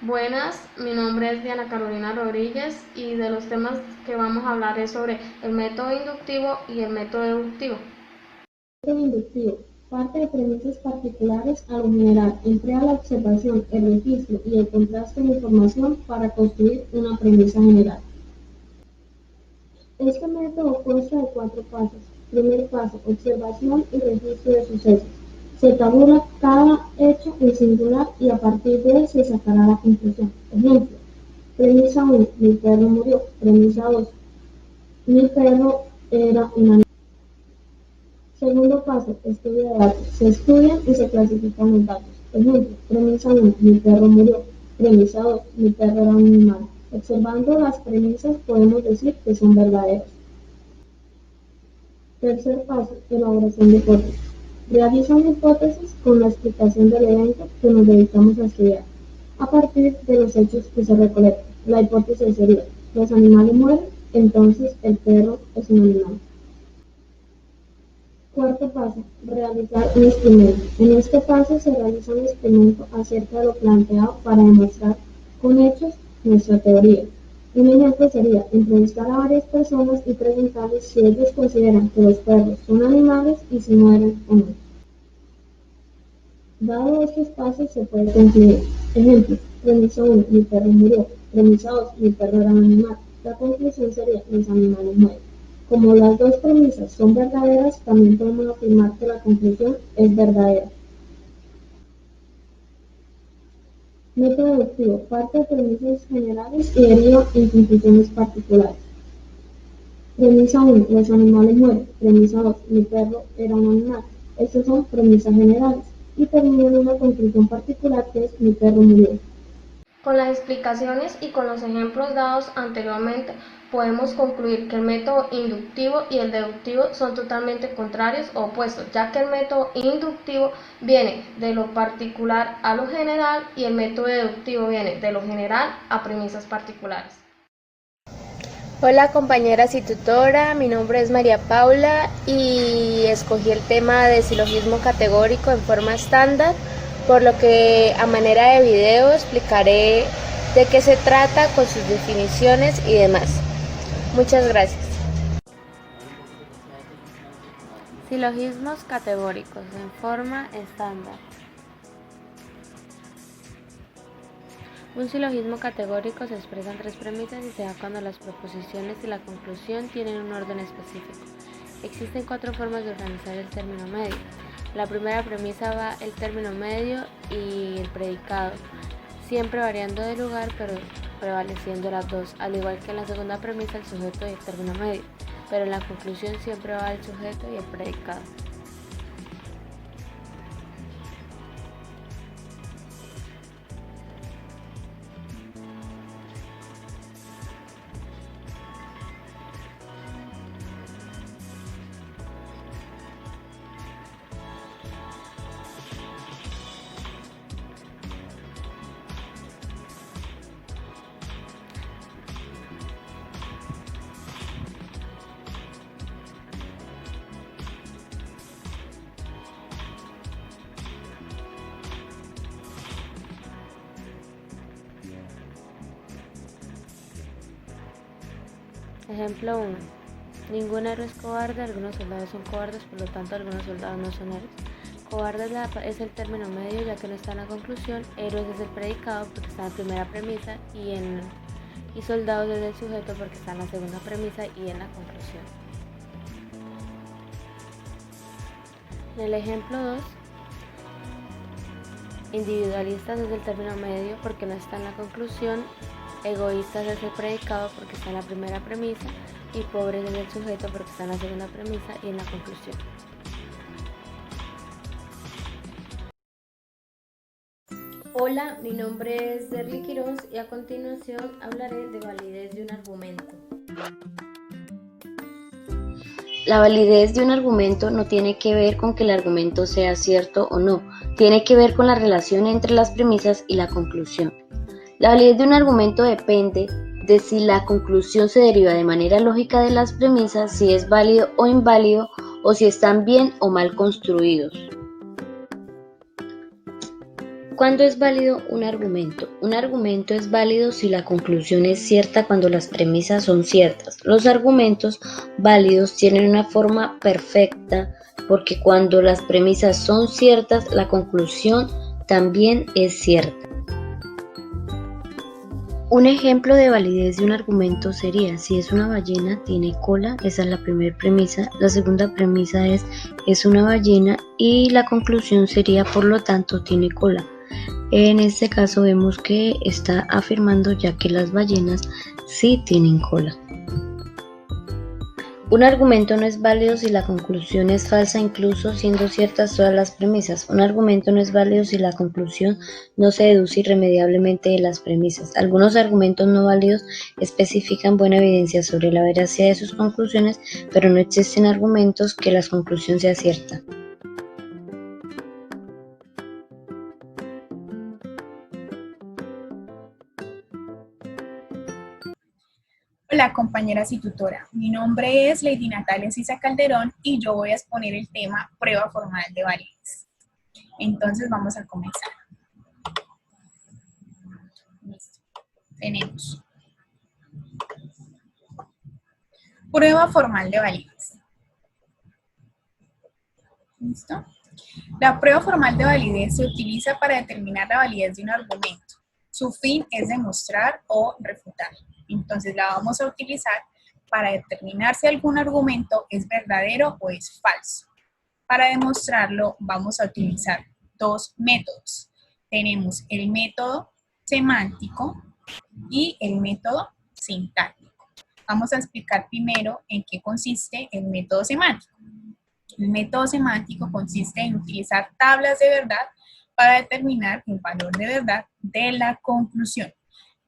Buenas, mi nombre es Diana Carolina Rodríguez y de los temas que vamos a hablar es sobre el método inductivo y el método deductivo. El método inductivo parte de premisas particulares a lo general, emplea la observación, el registro y el contraste de información para construir una premisa general. Este método consta de 4 pasos. Primer paso, observación y registro de sucesos. Se tabula cada hecho en singular y a partir de él se sacará la conclusión. Ejemplo, premisa 1, mi perro murió. Premisa 2, mi perro era un animal. Segundo paso, estudio de datos. Se estudian y se clasifican los datos. Ejemplo, premisa 1, mi perro murió. Premisa 2, mi perro era un animal. Observando las premisas podemos decir que son verdaderas. Tercer paso, elaboración de hipótesis. Realiza una hipótesis con la explicación del evento que nos dedicamos a estudiar, a partir de los hechos que se recolectan. La hipótesis sería, los animales mueren, entonces el perro es un animal. Cuarto paso, realizar un experimento. En este paso se realiza un experimento acerca de lo planteado para demostrar con hechos nuestra teoría. Un ejemplo sería entrevistar a varias personas y preguntarles si ellos consideran que los perros son animales y si mueren o no. Dado estos pasos se puede concluir. Ejemplo, premisa 1, mi perro murió. Premisa 2, mi perro era un animal. La conclusión sería, los animales mueren. Como las dos premisas son verdaderas, también podemos afirmar que la conclusión es verdadera. Método deductivo. Parte de premisas generales y deriva en conclusiones particulares. Premisa 1, los animales mueren. Premisa 2, mi perro era un animal. Estas son premisas generales y terminan en una conclusión particular que es mi perro murió. Con las explicaciones y con los ejemplos dados anteriormente, podemos concluir que el método inductivo y el deductivo son totalmente contrarios o opuestos, ya que el método inductivo viene de lo particular a lo general y el método deductivo viene de lo general a premisas particulares. Hola compañeras y tutora, mi nombre es María Paula y escogí el tema de silogismo categórico en forma estándar, por lo que a manera de video explicaré de qué se trata con sus definiciones y demás. Muchas gracias. Silogismos categóricos en forma estándar. Un silogismo categórico se expresa en 3 premisas y se da cuando las proposiciones y la conclusión tienen un orden específico. Existen 4 formas de organizar el término medio. La primera premisa va el término medio y el predicado, siempre variando de lugar pero prevaleciendo las dos, al igual que en la segunda premisa el sujeto y el término medio, pero en la conclusión siempre va el sujeto y el predicado. Ejemplo 1. Ningún héroe es cobarde, algunos soldados son cobardes, por lo tanto algunos soldados no son héroes. Cobarde es el término medio ya que no está en la conclusión, héroes es el predicado porque está en la primera premisa y soldados es el sujeto porque está en la segunda premisa y en la conclusión. En el ejemplo 2, individualistas es el término medio porque no está en la conclusión, egoístas es el predicado porque está en la primera premisa y pobres es el sujeto porque está en la segunda premisa y en la conclusión. Hola, mi nombre es Derly Quiroz y a continuación hablaré de validez de un argumento. La validez de un argumento no tiene que ver con que el argumento sea cierto o no, tiene que ver con la relación entre las premisas y la conclusión. La validez de un argumento depende de si la conclusión se deriva de manera lógica de las premisas, si es válido o inválido, o si están bien o mal construidos. ¿Cuándo es válido un argumento? Un argumento es válido si la conclusión es cierta cuando las premisas son ciertas. Los argumentos válidos tienen una forma perfecta porque cuando las premisas son ciertas, la conclusión también es cierta. Un ejemplo de validez de un argumento sería, si es una ballena, tiene cola, esa es la primera premisa. La segunda premisa es una ballena y la conclusión sería, por lo tanto, tiene cola. En este caso vemos que está afirmando ya que las ballenas sí tienen cola. Un argumento no es válido si la conclusión es falsa, incluso siendo ciertas todas las premisas. Un argumento no es válido si la conclusión no se deduce irremediablemente de las premisas. Algunos argumentos no válidos especifican buena evidencia sobre la veracidad de sus conclusiones, pero no existen argumentos que la conclusión sea cierta. Hola compañeras y tutora, mi nombre es Lady Natalia Sisa Calderón y yo voy a exponer el tema prueba formal de validez. Entonces vamos a comenzar. Listo. Tenemos prueba formal de validez. ¿Listo? La prueba formal de validez se utiliza para determinar la validez de un argumento. Su fin es demostrar o refutar. Entonces la vamos a utilizar para determinar si algún argumento es verdadero o es falso. Para demostrarlo vamos a utilizar dos métodos. Tenemos el método semántico y el método sintáctico. Vamos a explicar primero en qué consiste el método semántico. El método semántico consiste en utilizar tablas de verdad para determinar el valor de verdad de la conclusión.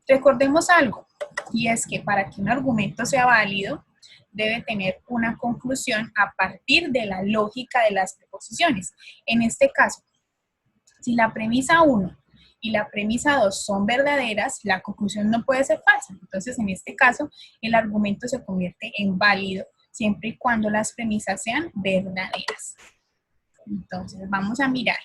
Recordemos algo, y es que para que un argumento sea válido, debe tener una conclusión a partir de la lógica de las preposiciones. En este caso, si la premisa 1 y la premisa 2 son verdaderas, la conclusión no puede ser falsa. Entonces, en este caso, el argumento se convierte en válido siempre y cuando las premisas sean verdaderas. Entonces, vamos a mirar.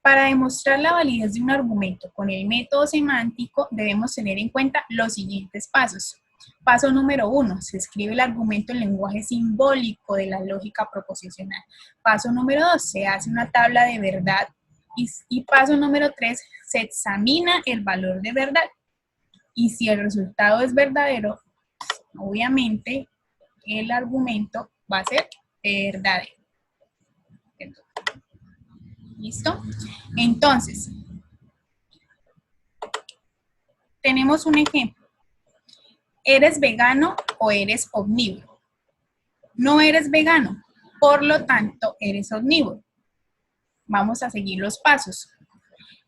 Para demostrar la validez de un argumento con el método semántico, debemos tener en cuenta los siguientes pasos. Paso número 1, se escribe el argumento en lenguaje simbólico de la lógica proposicional. Paso número 2, se hace una tabla de verdad. Y paso número 3, se examina el valor de verdad. Y si el resultado es verdadero, obviamente el argumento va a ser verdadero. ¿Listo? Entonces, tenemos un ejemplo. ¿Eres vegano o eres omnívoro? No eres vegano, por lo tanto, eres omnívoro. Vamos a seguir los pasos.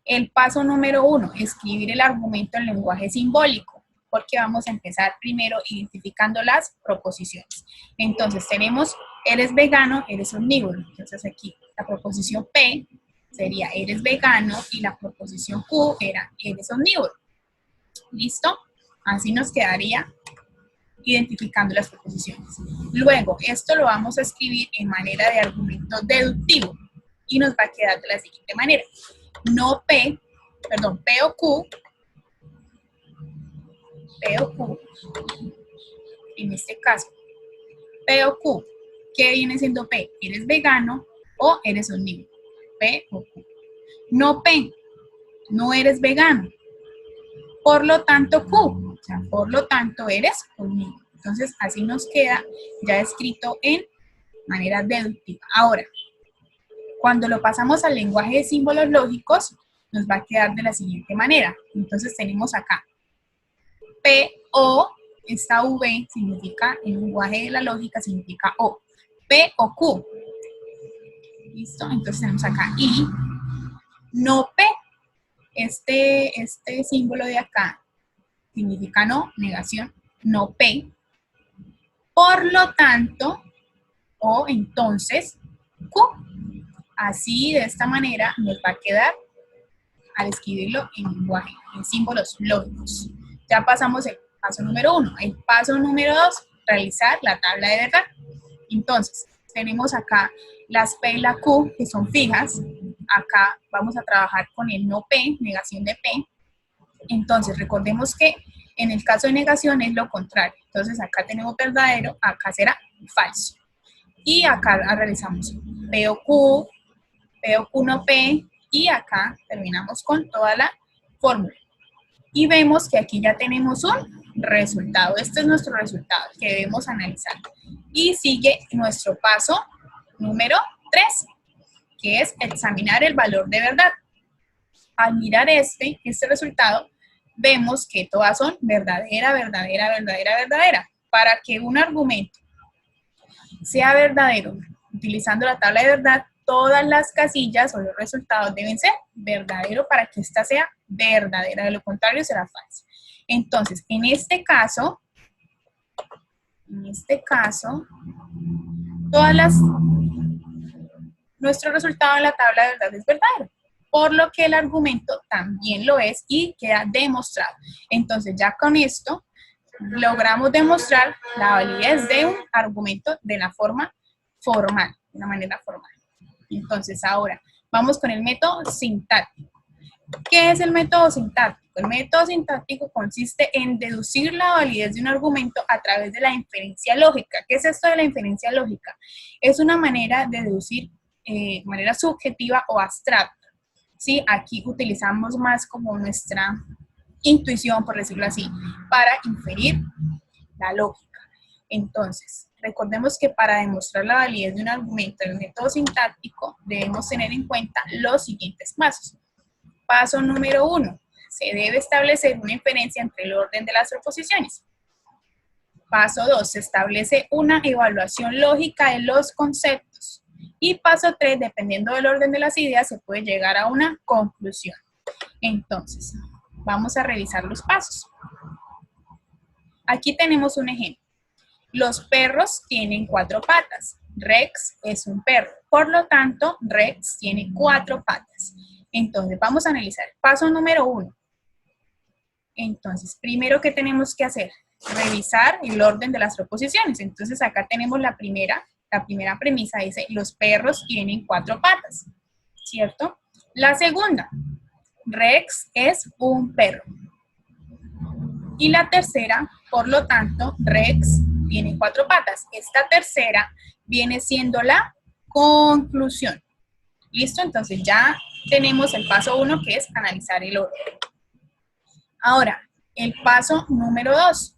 El paso número 1, escribir el argumento en lenguaje simbólico, porque vamos a empezar primero identificando las proposiciones. Entonces, tenemos, eres vegano, eres omnívoro. Entonces, aquí la proposición P sería eres vegano y la proposición Q era eres omnívoro. ¿Listo? Así nos quedaría identificando las proposiciones. Luego, esto lo vamos a escribir en manera de argumento deductivo y nos va a quedar de la siguiente manera. No P o Q, en este caso, P o Q, ¿qué viene siendo P? ¿Eres vegano o eres omnívoro? P o Q. No P, no eres vegano. Por lo tanto, Q, o sea, por lo tanto, eres omnívoro. Entonces, así nos queda ya escrito en manera deductiva. Ahora, cuando lo pasamos al lenguaje de símbolos lógicos, nos va a quedar de la siguiente manera. Entonces, tenemos acá P, O, esta V significa, en el lenguaje de la lógica, significa O. P o Q. ¿Listo? Entonces, tenemos acá I, no P. Este símbolo de acá significa no, negación, no P. Por lo tanto, o entonces, Q. Así, de esta manera, nos va a quedar al escribirlo en lenguaje, en símbolos lógicos. Ya pasamos el paso número 1. El paso número 2, realizar la tabla de verdad. Entonces, tenemos acá las P y la Q, que son fijas, acá vamos a trabajar con el no P, negación de P. Entonces, recordemos que en el caso de negación es lo contrario. Entonces, acá tenemos verdadero, acá será falso. Y acá realizamos P o Q no P, y acá terminamos con toda la fórmula. Y vemos que aquí ya tenemos un resultado. Este es nuestro resultado que debemos analizar. Y sigue nuestro paso número 3, que es examinar el valor de verdad. Al mirar este resultado, vemos que todas son verdadera, verdadera, verdadera, verdadera. Para que un argumento sea verdadero, utilizando la tabla de verdad, todas las casillas o los resultados deben ser verdadero para que esta sea verdadera, de lo contrario será falso. Entonces, en este caso, nuestro resultado en la tabla de verdad es verdadero, por lo que el argumento también lo es y queda demostrado. Entonces, ya con esto, logramos demostrar la validez de un argumento de la forma formal, de una manera formal. Entonces, ahora vamos con el método sintáctico. ¿Qué es el método sintáctico? El método sintáctico consiste en deducir la validez de un argumento a través de la inferencia lógica. ¿Qué es esto de la inferencia lógica? Es una manera de deducir de manera subjetiva o abstracta. ¿Sí? Aquí utilizamos más como nuestra intuición, por decirlo así, para inferir la lógica. Entonces, recordemos que para demostrar la validez de un argumento en el método sintáctico debemos tener en cuenta los siguientes pasos. Paso número 1. Se debe establecer una inferencia entre el orden de las proposiciones. Paso 2. Se establece una evaluación lógica de los conceptos. Y paso 3. Dependiendo del orden de las ideas, se puede llegar a una conclusión. Entonces, vamos a revisar los pasos. Aquí tenemos un ejemplo. Los perros tienen 4 patas. Rex es un perro. Por lo tanto, Rex tiene 4 patas. Entonces, vamos a analizar. Paso número 1. Entonces, primero, ¿qué tenemos que hacer? Revisar el orden de las proposiciones. Entonces, acá tenemos la primera premisa, dice, los perros tienen 4 patas, ¿cierto? La segunda, Rex es un perro. Y la tercera, por lo tanto, Rex tiene 4 patas. Esta tercera viene siendo la conclusión. ¿Listo? Entonces ya tenemos el paso 1, que es analizar el orden. Ahora, el paso número 2.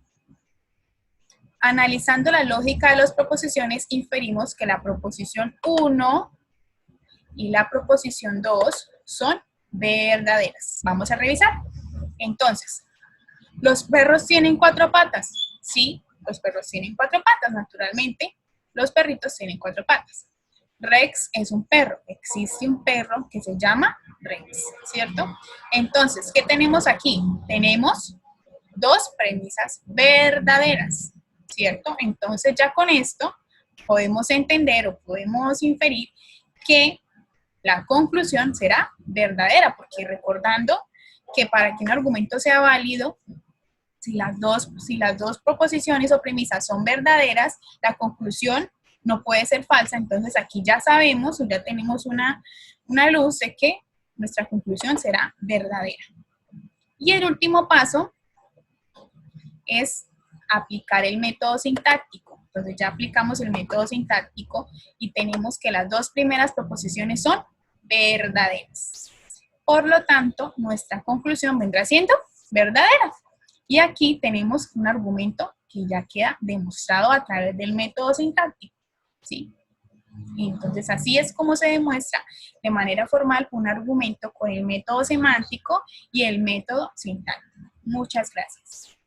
Analizando la lógica de las proposiciones, inferimos que la proposición 1 y la proposición 2 son verdaderas. Vamos a revisar. Entonces, ¿los perros tienen 4 patas? Sí, los perros tienen 4 patas, naturalmente. Los perritos tienen 4 patas. Rex es un perro. Existe un perro que se llama Rex, ¿cierto? Entonces, ¿qué tenemos aquí? Tenemos 2 premisas verdaderas, ¿cierto? Entonces, ya con esto podemos entender o podemos inferir que la conclusión será verdadera, porque recordando que para que un argumento sea válido, si las dos proposiciones o premisas son verdaderas, la conclusión no puede ser falsa. Entonces aquí ya sabemos o ya tenemos una luz de que nuestra conclusión será verdadera. Y el último paso es aplicar el método sintáctico. Entonces ya aplicamos el método sintáctico y tenemos que las 2 primeras proposiciones son verdaderas. Por lo tanto, nuestra conclusión vendrá siendo verdadera. Y aquí tenemos un argumento que ya queda demostrado a través del método sintáctico, ¿sí? Y entonces así es como se demuestra de manera formal un argumento con el método semántico y el método sintáctico. Muchas gracias.